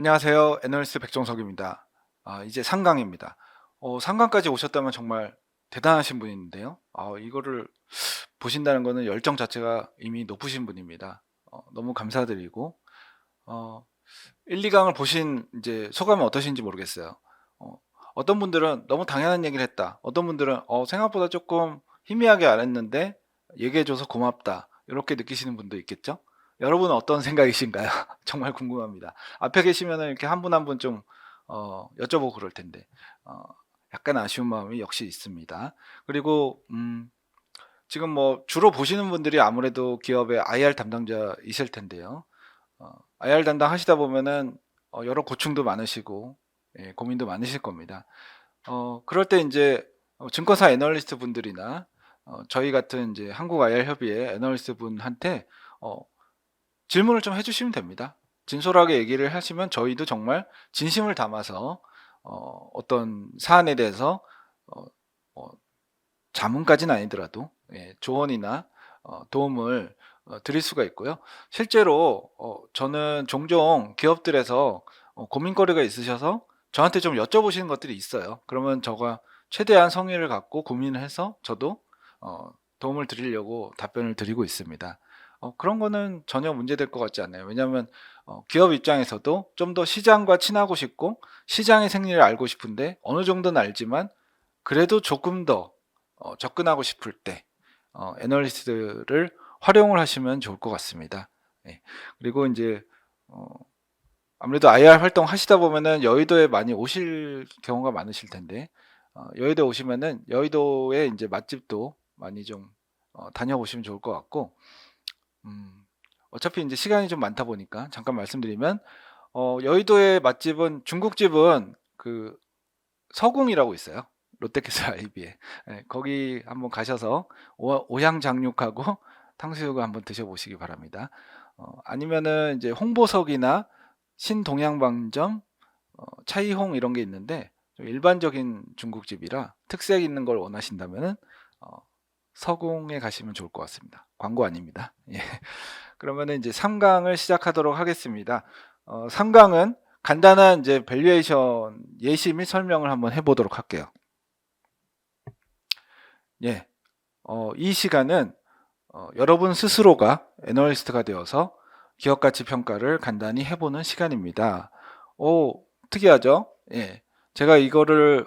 안녕하세요. 애널리스트 백종석입니다. 이제 상강입니다. 상강까지 오셨다면 정말 대단하신 분인데요. 이거를 보신다는 거는 열정 자체가 이미 높으신 분입니다. 너무 감사드리고, 어, 1, 2강을 보신 이제 소감은 어떠신지 모르겠어요. 어떤 분들은 너무 당연한 얘기를 했다. 어떤 분들은 생각보다 조금 희미하게 안 했는데 얘기해줘서 고맙다. 이렇게 느끼시는 분도 있겠죠? 여러분은 어떤 생각이신가요? 정말 궁금합니다. 앞에 계시면 이렇게 한 분 한 분 좀 여쭤보고 그럴 텐데 어, 약간 아쉬운 마음이 역시 있습니다. 그리고 지금 뭐 주로 보시는 분들이 아무래도 기업의 IR 담당자이실 텐데요. IR 담당 하시다 보면은 여러 고충도 많으시고 예, 고민도 많으실 겁니다. 그럴 때 이제 증권사 애널리스트 분들이나 저희 같은 이제 한국 IR 협의회 애널리스트 분한테 어, 질문을 좀 해주시면 됩니다. 진솔하게 얘기를 하시면 저희도 정말 진심을 담아서 어떤 사안에 대해서 어, 어, 자문까지는 아니더라도 예, 조언이나 도움을 드릴 수가 있고요. 실제로 저는 종종 기업들에서 고민거리가 있으셔서 저한테 좀 여쭤보시는 것들이 있어요. 그러면 제가 최대한 성의를 갖고 고민을 해서 저도 어, 도움을 드리려고 답변을 드리고 있습니다. 그런 거는 전혀 문제될 것 같지 않아요. 왜냐하면 기업 입장에서도 좀 더 시장과 친하고 싶고 시장의 생리를 알고 싶은데 어느 정도는 알지만 그래도 조금 더 접근하고 싶을 때 애널리스트를 활용을 하시면 좋을 것 같습니다. 예. 그리고 이제 어, 아무래도 IR 활동 하시다 보면은 여의도에 많이 오실 경우가 많으실 텐데 여의도 오시면은 여의도에 이제 맛집도 많이 좀 다녀보시면 좋을 것 같고 어차피 이제 시간이 좀 많다 보니까 잠깐 말씀드리면 여의도의 맛집은 중국집은 그 서궁이라고 있어요. 롯데캐슬 아이비에. 예, 거기 한번 가셔서 오향장육하고 탕수육을 한번 드셔보시기 바랍니다. 아니면은 이제 홍보석이나 신동양방점, 차이홍 이런 게 있는데 좀 일반적인 중국집이라 특색 있는 걸 원하신다면은 어, 서궁에 가시면 좋을 것 같습니다. 광고 아닙니다. 예. 그러면은 이제 3강을 시작하도록 하겠습니다. 3강은 간단한 이제 밸류에이션 예시 및 설명을 한번 해보도록 할게요. 예, 이 시간은 여러분 스스로가 애널리스트가 되어서 기업 가치 평가를 간단히 해보는 시간입니다. 오, 특이하죠? 예, 제가 이거를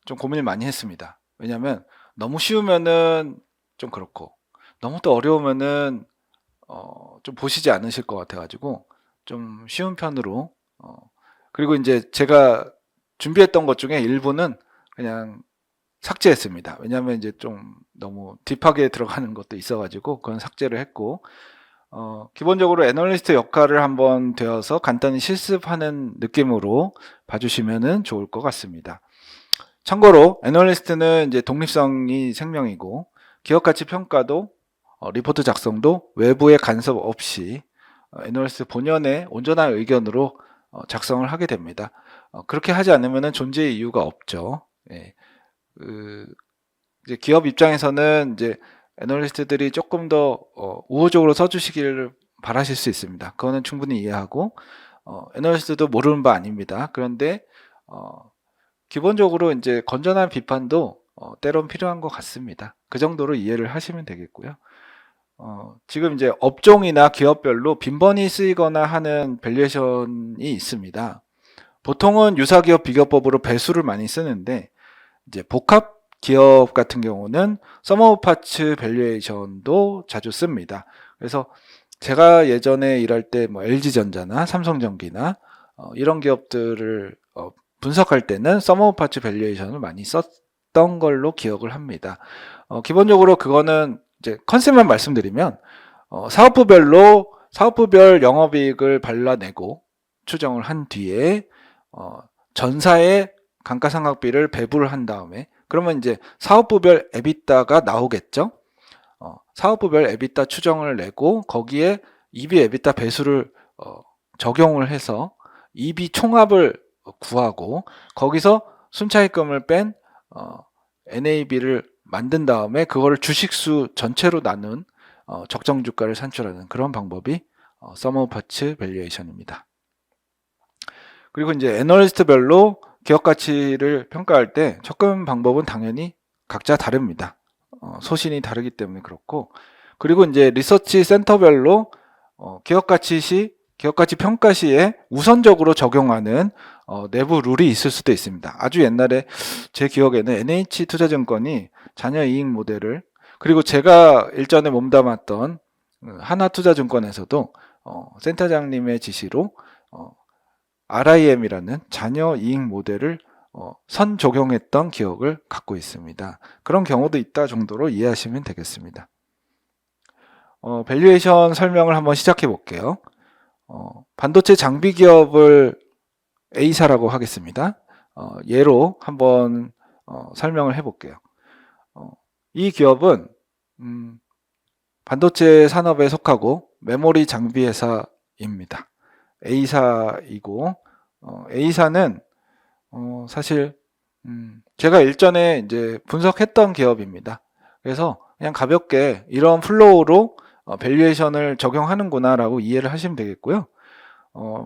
좀 고민을 많이 했습니다. 왜냐하면 너무 쉬우면은 좀 그렇고 너무 또 어려우면은 좀 보시지 않으실 것 같아가지고 좀 쉬운 편으로 그리고 이제 제가 준비했던 것 중에 일부는 그냥 삭제했습니다. 왜냐하면 이제 좀 너무 딥하게 들어가는 것도 있어가지고 그건 삭제를 했고 기본적으로 애널리스트 역할을 한번 되어서 간단히 실습하는 느낌으로 봐주시면 좋을 것 같습니다. 참고로 애널리스트는 이제 독립성이 생명이고 기업 가치 평가도 리포트 작성도 외부의 간섭 없이 애널리스트 본연의 온전한 의견으로 작성을 하게 됩니다. 그렇게 하지 않으면 존재의 이유가 없죠. 예. 이제 기업 입장에서는 이제 애널리스트들이 조금 더 우호적으로 써주시기를 바라실 수 있습니다. 그거는 충분히 이해하고 애널리스트도 모르는 바 아닙니다. 그런데 기본적으로 이제 건전한 비판도 때론 필요한 것 같습니다. 그 정도로 이해를 하시면 되겠고요. 지금 이제 업종이나 기업별로 빈번히 쓰이거나 하는 밸류에이션이 있습니다. 보통은 유사기업 비교법으로 배수를 많이 쓰는데 이제 복합 기업 같은 경우는 서머 파츠 밸류에이션도 자주 씁니다. 그래서 제가 예전에 일할 때 뭐 LG전자나 삼성전기나 이런 기업들을 분석할 때는 서머 파츠 밸류에이션을 많이 썼던 걸로 기억을 합니다. 기본적으로 그거는 이제 컨셉만 말씀드리면 사업부별 영업이익을 발라내고 추정을 한 뒤에 전사의 감가상각비를 배분을 한 다음에 그러면 이제 사업부별 에비타가 나오겠죠. 사업부별 에비타 추정을 내고 거기에 EB 에비타 배수를 적용을 해서 EB 총합을 구하고 거기서 순차익금을 뺀 NAB를 만든 다음에 그거를 주식수 전체로 나눈 적정 주가를 산출하는 그런 방법이 서머 파츠 밸류에이션입니다. 그리고 이제 애널리스트별로 기업 가치를 평가할 때 접근 방법은 당연히 각자 다릅니다. 소신이 다르기 때문에 그렇고, 그리고 이제 리서치 센터별로 기업 가치 평가 시에 우선적으로 적용하는 내부 룰이 있을 수도 있습니다. 아주 옛날에 제 기억에는 NH투자증권이 자녀 이익 모델을, 그리고 제가 일전에 몸담았던 하나투자증권에서도 센터장님의 지시로 RIM이라는 자녀 이익 모델을 선 적용했던 기억을 갖고 있습니다. 그런 경우도 있다 정도로 이해하시면 되겠습니다. 밸류에이션 설명을 한번 시작해 볼게요. 반도체 장비 기업을 A사라고 하겠습니다. 예로 한번 설명을 해 볼게요. 이 기업은 반도체 산업에 속하고 메모리 장비 회사입니다. A사이고, A사는 사실 제가 일전에 이제 분석했던 기업입니다. 그래서 그냥 가볍게 이런 플로우로 밸류에이션을 적용하는구나 라고 이해를 하시면 되겠고요.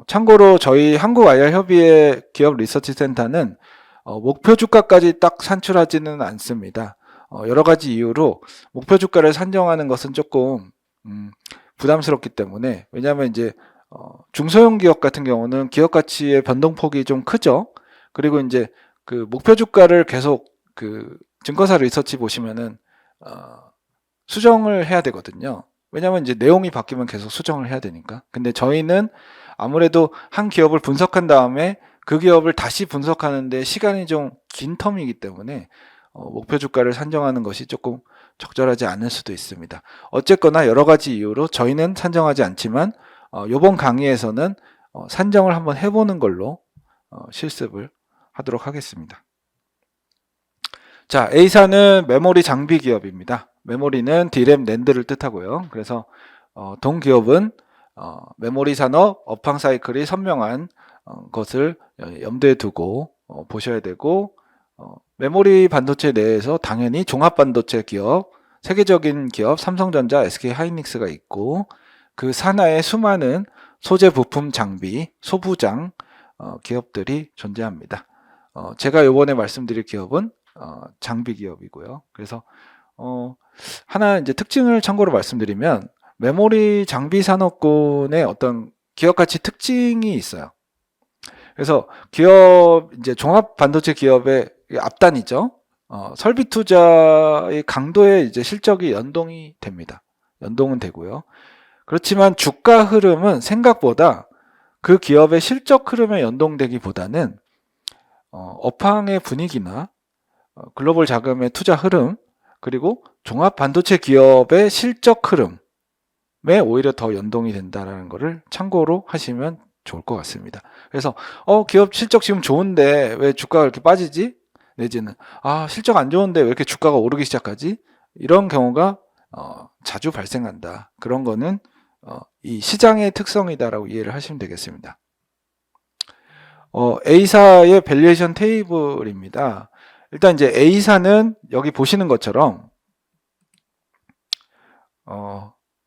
참고로 저희 한국IR협의회 기업 리서치 센터는 목표 주가까지 딱 산출하지는 않습니다. 여러 가지 이유로 목표 주가를 산정하는 것은 조금 부담스럽기 때문에, 왜냐하면 이제 중소형 기업 같은 경우는 기업 가치의 변동폭이 좀 크죠. 그리고 이제 그 목표 주가를 계속 그 증거사 리서치 보시면은 수정을 해야 되거든요. 왜냐하면 이제 내용이 바뀌면 계속 수정을 해야 되니까. 근데 저희는 아무래도 한 기업을 분석한 다음에 그 기업을 다시 분석하는데 시간이 좀 긴 텀이기 때문에 목표 주가를 산정하는 것이 조금 적절하지 않을 수도 있습니다. 어쨌거나 여러 가지 이유로 저희는 산정하지 않지만 이번 강의에서는 산정을 한번 해보는 걸로 실습을 하도록 하겠습니다. 자, A사는 메모리 장비 기업입니다. 메모리는 D램, 낸드를 뜻하고요. 그래서 동기업은 메모리 산업 업황 사이클이 선명한 것을 염두에 두고 보셔야 되고, 메모리 반도체 내에서 당연히 종합 반도체 기업, 세계적인 기업 삼성전자, SK 하이닉스가 있고, 그 산하에 수많은 소재 부품 장비, 소부장 기업들이 존재합니다. 제가 이번에 말씀드릴 기업은 장비 기업이고요. 그래서 하나 이제 특징을 참고로 말씀드리면, 메모리 장비 산업군의 어떤 기업 가치 특징이 있어요. 그래서 기업, 이제 종합 반도체 기업의 앞단이죠. 설비 투자의 강도에 이제 실적이 연동이 됩니다. 연동은 되고요. 그렇지만 주가 흐름은 생각보다 그 기업의 실적 흐름에 연동되기보다는 업황의 분위기나 글로벌 자금의 투자 흐름, 그리고 종합 반도체 기업의 실적 흐름에 오히려 더 연동이 된다는 것을 참고로 하시면 좋을 것 같습니다. 그래서 기업 실적 지금 좋은데 왜 주가가 이렇게 빠지지? 내지는 실적 안 좋은데 왜 이렇게 주가가 오르기 시작하지? 이런 경우가 자주 발생한다. 그런 거는 이 시장의 특성이다라고 이해를 하시면 되겠습니다. A사의 밸류에이션 테이블입니다. 일단 이제 A사는 여기 보시는 것처럼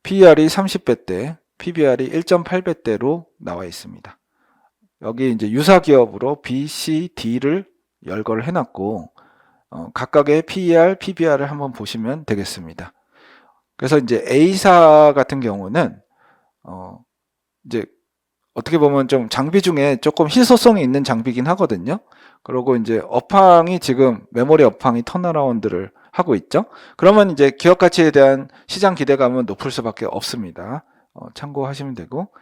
PER이 30배대, PBR이 1.8배대로 나와 있습니다. 여기 이제 유사 기업으로 B, C, D를 열거를 해놨고, 각각의 PER, PBR을 한번 보시면 되겠습니다. 그래서 이제 A사 같은 경우는 이제 어떻게 보면 좀 장비 중에 조금 희소성이 있는 장비긴 하거든요. 그리고 이제 업황이 지금 메모리 업황이 턴어라운드를 하고 있죠. 그러면 이제 기업 가치에 대한 시장 기대감은 높을 수밖에 없습니다. 참고하시면 되고,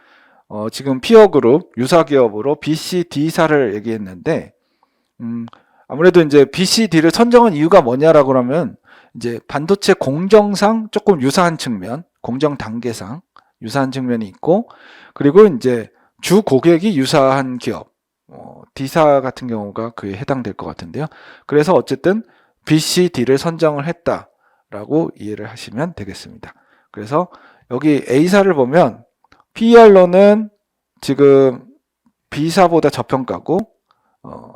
지금 피어 그룹 유사 기업으로 BCD사를 얘기했는데, 아무래도 이제 BCD를 선정한 이유가 뭐냐라고 하면, 이제 반도체 공정상 조금 유사한 측면, 공정 단계상 유사한 측면이 있고, 그리고 이제 주 고객이 유사한 기업, D사 같은 경우가 그에 해당될 것 같은데요. 그래서 어쨌든 BCD를 선정을 했다라고 이해를 하시면 되겠습니다. 그래서 여기 A사를 보면 PER로는 지금 B사보다 저평가고,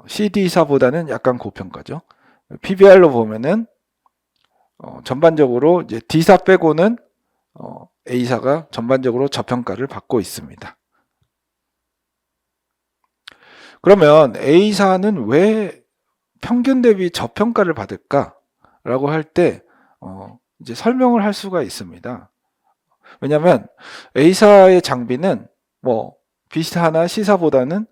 CD사보다는 약간 고평가죠. PBR로 보면은 전반적으로 이제 D사 빼고는 A사가 전반적으로 저평가를 받고 있습니다. 그러면 A사는 왜 평균 대비 저평가를 받을까라고 할 때 이제 설명을 할 수가 있습니다. 왜냐하면 A사의 장비는 뭐 B사나 C사보다는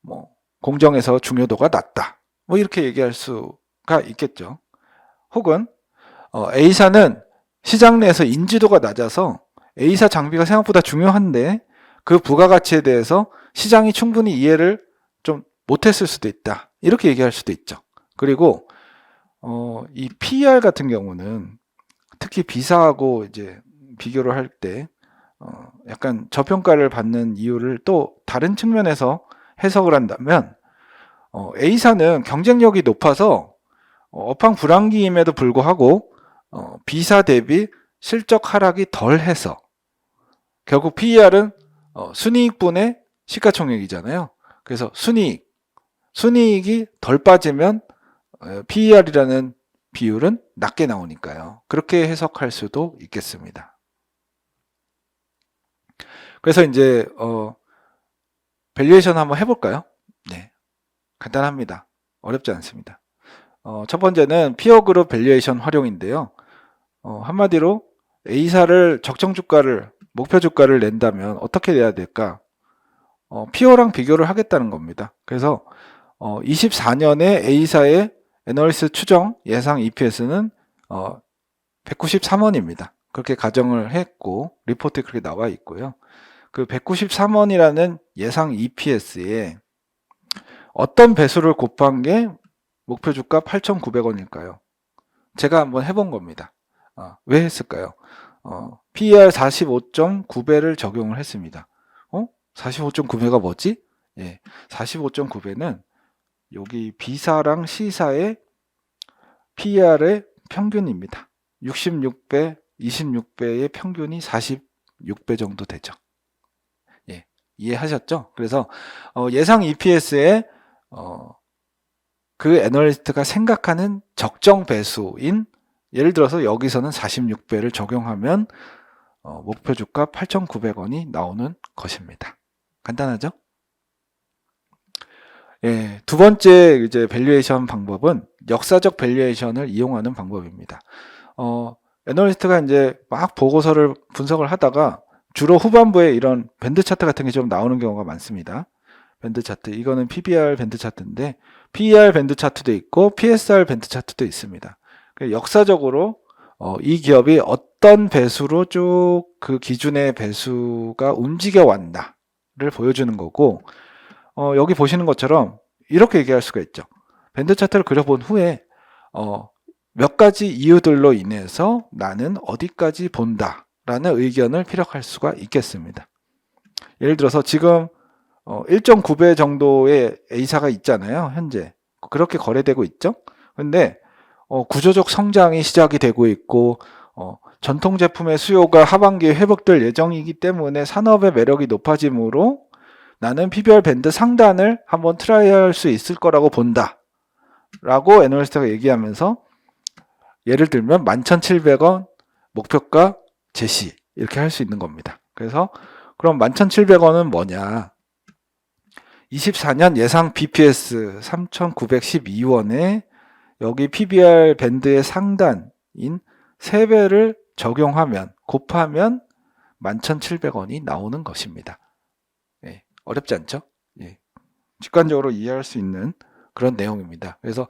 뭐 공정에서 중요도가 낮다. 뭐 이렇게 얘기할 수가 있겠죠. 혹은 A사는 시장 내에서 인지도가 낮아서 A사 장비가 생각보다 중요한데 그 부가가치에 대해서 시장이 충분히 이해를 좀 못했을 수도 있다. 이렇게 얘기할 수도 있죠. 그리고 이 PER 같은 경우는 특히 B사하고 이제 비교를 할 때 약간 저평가를 받는 이유를 또 다른 측면에서 해석을 한다면 A사는 경쟁력이 높아서 업황 불황기임에도 불구하고 B사 대비 실적 하락이 덜해서 결국 PER은 순이익분의 시가총액이잖아요. 그래서 순이익이 덜 빠지면 PER이라는 비율은 낮게 나오니까요. 그렇게 해석할 수도 있겠습니다. 그래서 이제 밸류에이션 한번 해볼까요? 네, 간단합니다. 어렵지 않습니다. 첫 번째는 피어그룹 밸류에이션 활용인데요. 한마디로 A사를 적정 주가를 목표 주가를 낸다면 어떻게 내야 될까? 피어랑 비교를 하겠다는 겁니다. 그래서 24년에 A사의 애널리스트 추정 예상 EPS는 193원입니다. 그렇게 가정을 했고 리포트에 그렇게 나와 있고요. 그 193원이라는 예상 EPS에 어떤 배수를 곱한 게 목표 주가 8,900원일까요? 제가 한번 해본 겁니다. 왜 했을까요? PER 45.9배를 적용을 했습니다. 45.9배가 뭐지? 예, 45.9배는 여기 B사랑 C사의 PER의 평균입니다. 66배, 26배의 평균이 46배 정도 되죠. 예, 이해하셨죠? 그래서 예상 EPS에 그 애널리스트가 생각하는 적정 배수인 예를 들어서 여기서는 46배를 적용하면 목표 주가 8,900원이 나오는 것입니다. 간단하죠? 예, 두 번째 이제 밸류에이션 방법은 역사적 밸류에이션을 이용하는 방법입니다. 애널리스트가 이제 막 보고서를 분석을 하다가 주로 후반부에 이런 밴드 차트 같은 게 좀 나오는 경우가 많습니다. 밴드 차트, 이거는 PBR 밴드 차트인데 PER 밴드 차트도 있고 PSR 밴드 차트도 있습니다. 역사적으로 이 기업이 어떤 배수로 쭉 그 기준의 배수가 움직여 왔나를 보여주는 거고 여기 보시는 것처럼 이렇게 얘기할 수가 있죠. 밴드 차트를 그려본 후에 몇 가지 이유들로 인해서 나는 어디까지 본다 라는 의견을 피력할 수가 있겠습니다. 예를 들어서 지금 1.9배 정도의 A사가 있잖아요. 현재 그렇게 거래되고 있죠. 근데 구조적 성장이 시작이 되고 있고 전통 제품의 수요가 하반기에 회복될 예정이기 때문에 산업의 매력이 높아지므로 나는 PBR 밴드 상단을 한번 트라이할 수 있을 거라고 본다 라고 애널리스트가 얘기하면서 예를 들면 11,700원 목표가 제시 이렇게 할 수 있는 겁니다. 그래서 그럼 11,700원은 뭐냐, 24년 예상 BPS 3,912원에 여기 PBR 밴드의 상단인 3배를 적용하면 곱하면 11,700원이 나오는 것입니다. 예, 어렵지 않죠? 예, 직관적으로 이해할 수 있는 그런 내용입니다. 그래서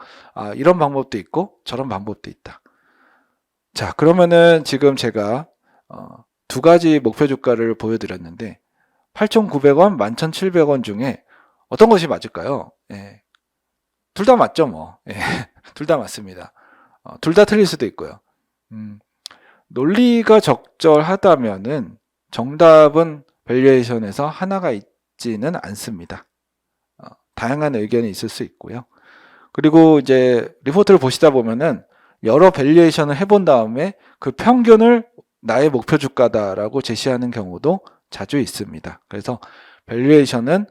이런 방법도 있고 저런 방법도 있다. 자, 그러면은 지금 제가 두 가지 목표 주가를 보여드렸는데 8,900원, 11,700원 중에 어떤 것이 맞을까요? 예, 둘 다 맞죠, 뭐. 예, 둘 다 맞습니다. 둘 다 틀릴 수도 있고요. 논리가 적절하다면은 정답은 밸류에이션에서 하나가 있지는 않습니다. 다양한 의견이 있을 수 있고요. 그리고 이제 리포트를 보시다 보면은 여러 밸류에이션을 해본 다음에 그 평균을 나의 목표 주가다라고 제시하는 경우도 자주 있습니다. 그래서 밸류에이션은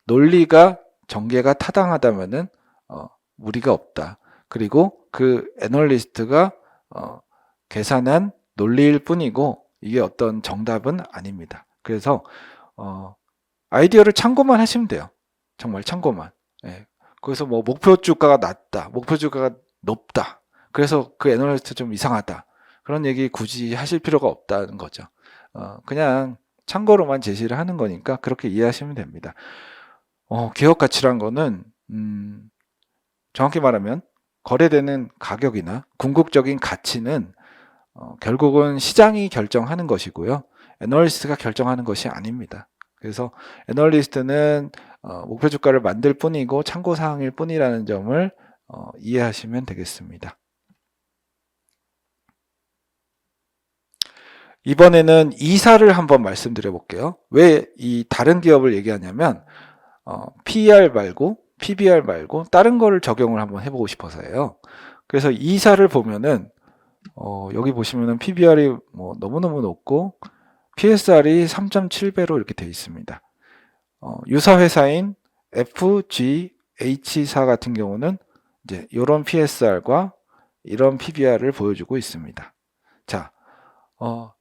논리가 전개가 타당하다면은 무리가 없다. 그리고 그 애널리스트가 계산한 논리일 뿐이고 이게 어떤 정답은 아닙니다. 그래서 아이디어를 참고만 하시면 돼요. 정말 참고만. 예. 거기서 뭐 목표 주가가 낮다, 목표 주가가 높다. 그래서 그 애널리스트 좀 이상하다. 그런 얘기 굳이 하실 필요가 없다는 거죠. 그냥 참고로만 제시를 하는 거니까 그렇게 이해하시면 됩니다. 기업 가치란 거는 정확히 말하면 거래되는 가격이나 궁극적인 가치는 결국은 시장이 결정하는 것이고요. 애널리스트가 결정하는 것이 아닙니다. 그래서 애널리스트는 목표 주가를 만들 뿐이고 참고사항일 뿐이라는 점을 이해하시면 되겠습니다. 이번에는 이사를 한번 말씀드려 볼게요. 왜 이 다른 기업을 얘기하냐면 PER 말고 PBR 말고 다른 거를 적용을 한번 해보고 싶어서요. 그래서 이사를 보면은 여기 보시면은 PBR이 뭐 너무너무 높고 PSR이 3.7배로 이렇게 되어 있습니다. 유사 회사인 FGH사 같은 경우는 이제 이런 PSR과 이런 PBR을 보여주고 있습니다. 자,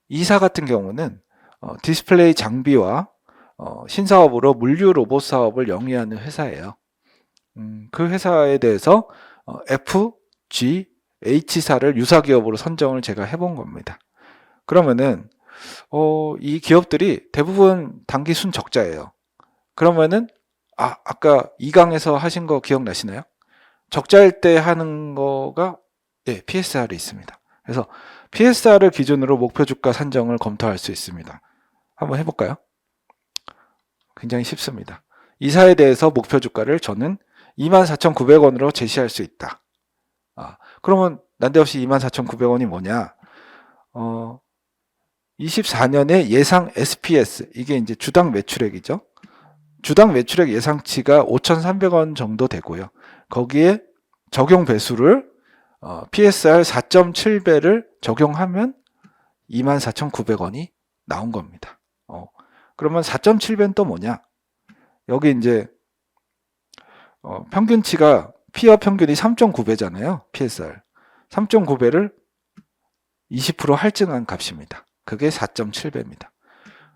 이사 같은 경우는 디스플레이 장비와 신사업으로 물류 로봇 사업을 영위하는 회사예요. 그 회사에 대해서 FGH사를 유사기업으로 선정을 제가 해본 겁니다. 그러면은 이 기업들이 대부분 단기 순적자예요. 그러면은 아까 2강에서 하신 거 기억나시나요? 적자일 때 하는 거가 PSR이 있습니다. 그래서 PSR을 기준으로 목표 주가 산정을 검토할 수 있습니다. 한번 해볼까요? 굉장히 쉽습니다. 이사에 대해서 목표 주가를 저는 24,900원으로 제시할 수 있다. 그러면 난데없이 24,900원이 뭐냐? 24년의 예상 SPS, 이게 이제 주당 매출액이죠. 주당 매출액 예상치가 5,300원 정도 되고요. 거기에 적용 배수를 PSR 4.7배를 적용하면 24,900원이 나온 겁니다. 그러면 4.7배는 또 뭐냐? 여기 이제 평균치가 P와 평균이 3.9배잖아요. PSR 3.9배를 20% 할증한 값입니다. 그게 4.7배입니다.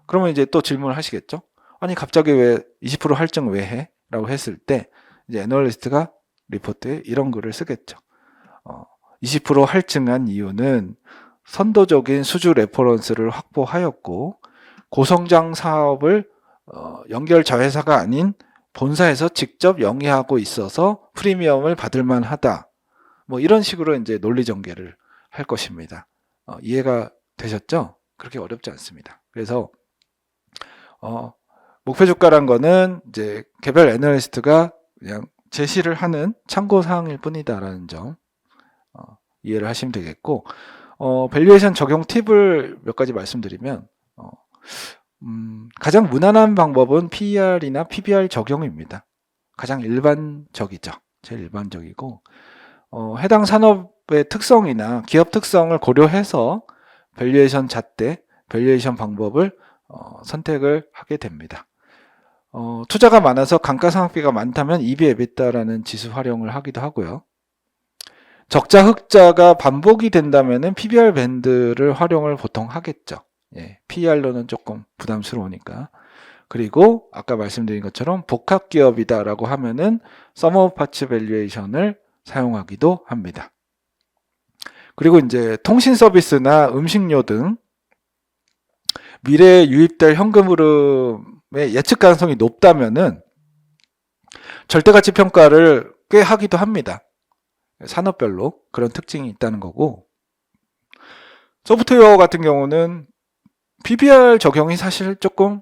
그러면 이제 또 질문을 하시겠죠? 아니 갑자기 왜 20% 할증 왜 해? 라고 했을 때 이제 애널리스트가 리포트에 이런 글을 쓰겠죠. 20% 할증한 이유는 선도적인 수주 레퍼런스를 확보하였고 고성장 사업을 연결 자회사가 아닌 본사에서 직접 영위하고 있어서 프리미엄을 받을 만하다. 뭐 이런 식으로 이제 논리 전개를 할 것입니다. 이해가 되셨죠? 그렇게 어렵지 않습니다. 그래서 목표 주가란 거는 이제 개별 애널리스트가 그냥 제시를 하는 참고 사항일 뿐이다라는 점 이해를 하시면 되겠고, 밸류에이션 적용 팁을 몇 가지 말씀드리면 가장 무난한 방법은 PER이나 PBR 적용입니다. 가장 일반적이죠. 제일 일반적이고 해당 산업의 특성이나 기업 특성을 고려해서 밸류에이션 잣대, 밸류에이션 방법을 선택을 하게 됩니다. 투자가 많아서 감가상각비가 많다면 EV/EBITDA라는 지수 활용을 하기도 하고요. 적자 흑자가 반복이 된다면 PBR 밴드를 활용을 보통 하겠죠. PER로는 조금 부담스러우니까. 그리고 아까 말씀드린 것처럼 복합기업이다라고 하면은 Sum of Parts 밸류에이션을 사용하기도 합니다. 그리고 이제 통신 서비스나 음식료 등 미래에 유입될 현금 흐름의 예측 가능성이 높다면은 절대가치 평가를 꽤 하기도 합니다. 산업별로 그런 특징이 있다는 거고, 소프트웨어 같은 경우는 PBR 적용이 사실 조금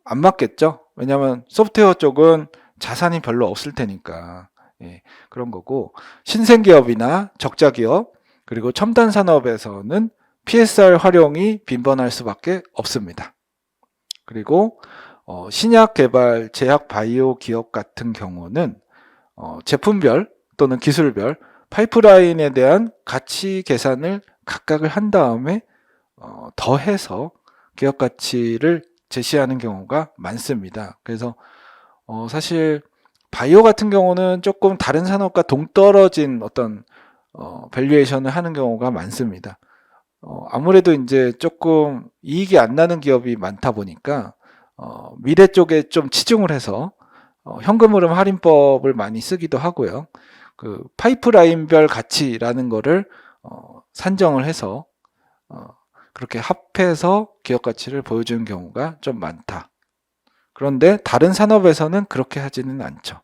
안 맞겠죠. 왜냐하면 소프트웨어 쪽은 자산이 별로 없을 테니까. 그런 거고, 신생기업이나 적자기업 그리고 첨단 산업에서는 PSR 활용이 빈번할 수밖에 없습니다. 그리고 신약 개발, 제약 바이오 기업 같은 경우는 제품별 또는 기술별 파이프라인에 대한 가치 계산을 각각을 한 다음에 더해서 기업 가치를 제시하는 경우가 많습니다. 그래서 사실 바이오 같은 경우는 조금 다른 산업과 동떨어진 어떤 밸류에이션을 하는 경우가 많습니다. 아무래도 이제 조금 이익이 안 나는 기업이 많다 보니까 미래 쪽에 좀 치중을 해서 현금 흐름 할인법을 많이 쓰기도 하고요. 그 파이프라인별 가치라는 거를 산정을 해서 그렇게 합해서 기업 가치를 보여주는 경우가 좀 많다. 그런데 다른 산업에서는 그렇게 하지는 않죠.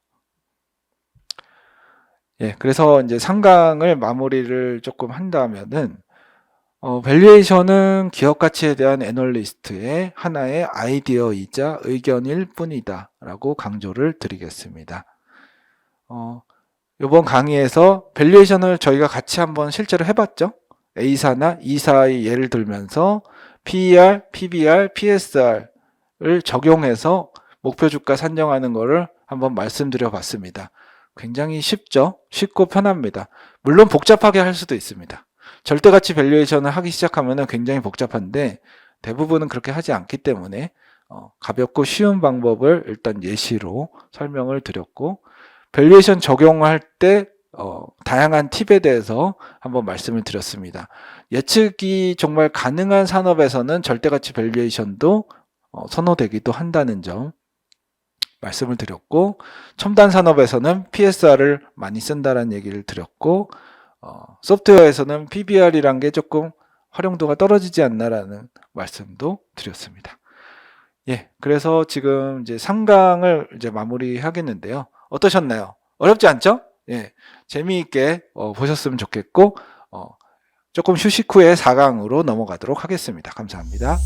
예, 그래서 이제 상강을 마무리를 조금 한다면은 밸류에이션은 기업 가치에 대한 애널리스트의 하나의 아이디어이자 의견일 뿐이다 라고 강조를 드리겠습니다. 이번 강의에서 밸류에이션을 저희가 같이 한번 실제로 해봤죠. A사나 E사의 예를 들면서 PER, PBR, PSR을 적용해서 목표 주가 산정하는 것을 한번 말씀드려 봤습니다. 굉장히 쉽죠? 쉽고 편합니다. 물론 복잡하게 할 수도 있습니다. 절대가치 밸류에이션을 하기 시작하면 굉장히 복잡한데 대부분은 그렇게 하지 않기 때문에 가볍고 쉬운 방법을 일단 예시로 설명을 드렸고, 밸류에이션 적용할 때 다양한 팁에 대해서 한번 말씀을 드렸습니다. 예측이 정말 가능한 산업에서는 절대가치 밸류에이션도 선호되기도 한다는 점 말씀을 드렸고, 첨단 산업에서는 PSR을 많이 쓴다는 얘기를 드렸고, 소프트웨어에서는 PBR이란 게 조금 활용도가 떨어지지 않나라는 말씀도 드렸습니다. 예, 그래서 지금 이제 3강을 이제 마무리하겠는데요. 어떠셨나요? 어렵지 않죠? 예, 재미있게 보셨으면 좋겠고, 조금 휴식 후에 4강으로 넘어가도록 하겠습니다. 감사합니다.